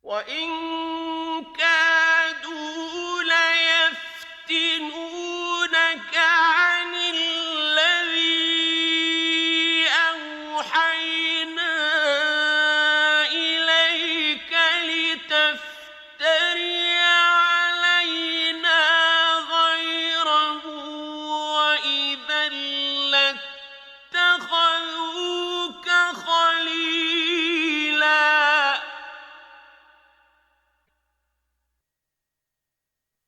وَإِن كَادُوا لَيَفْتِنُونَكَ عَنِ الَّذِي أَوْحَيْنَا إِلَيْكَ لِتَفْتَرِيَ عَلَيْنَا غَيْرَهُ وَإِذًا لَّاتَّخَذُوكَ خَلِيلًا.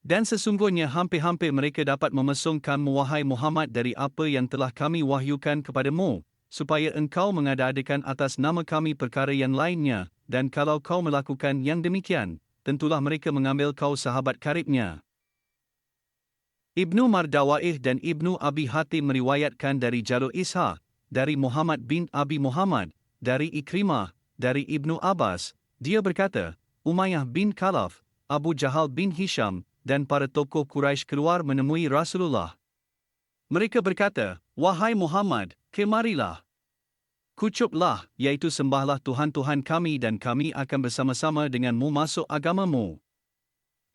Dan sesungguhnya hampir-hampir mereka dapat memesongkanmu wahai Muhammad dari apa yang telah kami wahyukan kepadamu, supaya engkau mengada-adakan atas nama kami perkara yang lainnya, dan kalau kau melakukan yang demikian, tentulah mereka mengambil kau sahabat karibnya. Ibnu Mardawaih dan Ibnu Abi Hatim meriwayatkan dari Jalur Ishaq, dari Muhammad bin Abi Muhammad, dari Ikrimah, dari Ibnu Abbas, dia berkata, Umayyah bin Khalaf, Abu Jahal bin Hisham, dan para tokoh Quraisy keluar menemui Rasulullah. Mereka berkata, Wahai Muhammad, kemarilah. Kucuplah, iaitu sembahlah Tuhan-Tuhan kami dan kami akan bersama-sama denganmu masuk agamamu.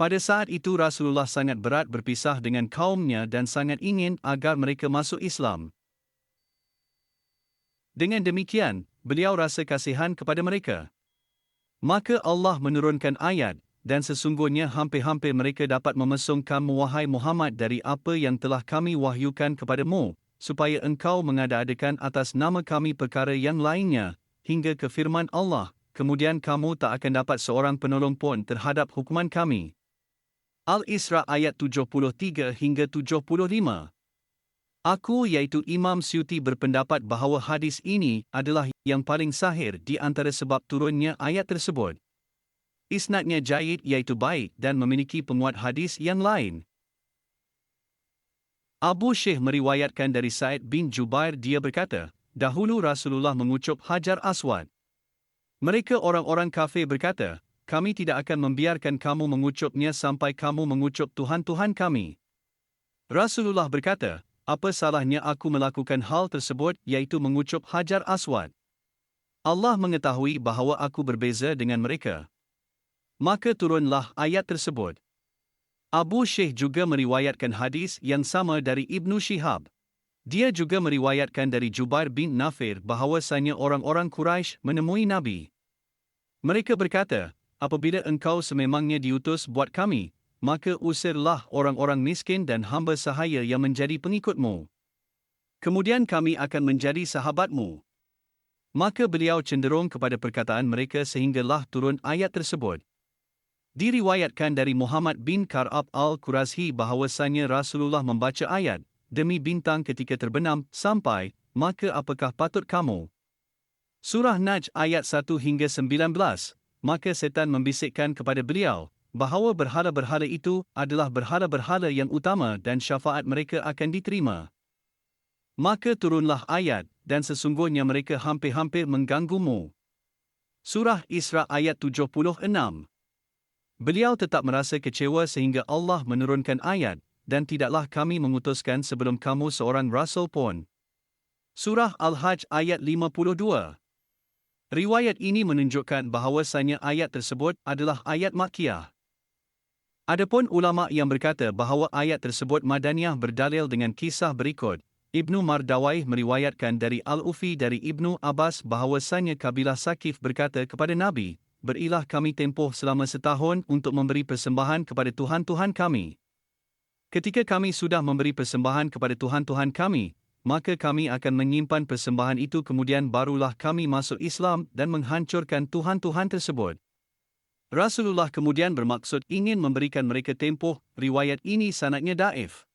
Pada saat itu Rasulullah sangat berat berpisah dengan kaumnya dan sangat ingin agar mereka masuk Islam. Dengan demikian, beliau rasa kasihan kepada mereka. Maka Allah menurunkan ayat, dan sesungguhnya hampir-hampir mereka dapat memesongkanmu wahai Muhammad dari apa yang telah kami wahyukan kepadamu, supaya engkau mengada-adakan atas nama kami perkara yang lainnya, hingga ke firman Allah, kemudian kamu tak akan dapat seorang penolong pun terhadap hukuman kami. Al-Isra ayat 73 hingga 75. Aku iaitu Imam Suyuti berpendapat bahawa hadis ini adalah yang paling sahih di antara sebab turunnya ayat tersebut. Isnadnya jayyid iaitu baik dan memiliki penguat hadis yang lain. Abu Syekh meriwayatkan dari Sa'id bin Jubair dia berkata, dahulu Rasulullah mengucup Hajar Aswad. Mereka orang-orang kafir berkata, kami tidak akan membiarkan kamu mengucupnya sampai kamu mengucup Tuhan-Tuhan kami. Rasulullah berkata, apa salahnya aku melakukan hal tersebut iaitu mengucup Hajar Aswad? Allah mengetahui bahawa aku berbeza dengan mereka. Maka turunlah ayat tersebut. Abu Syekh juga meriwayatkan hadis yang sama dari Ibnu Shihab. Dia juga meriwayatkan dari Jubair bin Nafir bahawasanya orang-orang Quraisy menemui Nabi. Mereka berkata, apabila engkau sememangnya diutus buat kami, maka usirlah orang-orang miskin dan hamba sahaya yang menjadi pengikutmu. Kemudian kami akan menjadi sahabatmu. Maka beliau cenderung kepada perkataan mereka sehinggalah turun ayat tersebut. Diriwayatkan dari Muhammad bin Kar'ab al-Qurashi bahawasanya Rasulullah membaca ayat, demi bintang ketika terbenam, sampai, maka apakah patut kamu? Surah Najm ayat 1 hingga 19, maka setan membisikkan kepada beliau, bahawa berhala-berhala itu adalah berhala-berhala yang utama dan syafaat mereka akan diterima. Maka turunlah ayat, dan sesungguhnya mereka hampir-hampir mengganggumu. Surah Isra ayat 76. Beliau tetap merasa kecewa sehingga Allah menurunkan ayat, dan tidaklah kami mengutuskan sebelum kamu seorang rasul pun. Surah Al-Hajj ayat 52. Riwayat ini menunjukkan bahawasanya ayat tersebut adalah ayat Makkiyah. Adapun ulama yang berkata bahawa ayat tersebut Madaniyah berdalil dengan kisah berikut. Ibnu Mardawaih meriwayatkan dari Al-Ufi dari Ibnu Abbas bahawasanya kabilah Sakif berkata kepada Nabi, berilah kami tempoh selama setahun untuk memberi persembahan kepada Tuhan-Tuhan kami. Ketika kami sudah memberi persembahan kepada Tuhan-Tuhan kami, maka kami akan menyimpan persembahan itu kemudian barulah kami masuk Islam dan menghancurkan Tuhan-Tuhan tersebut. Rasulullah kemudian bermaksud ingin memberikan mereka tempoh, riwayat ini sanadnya daif.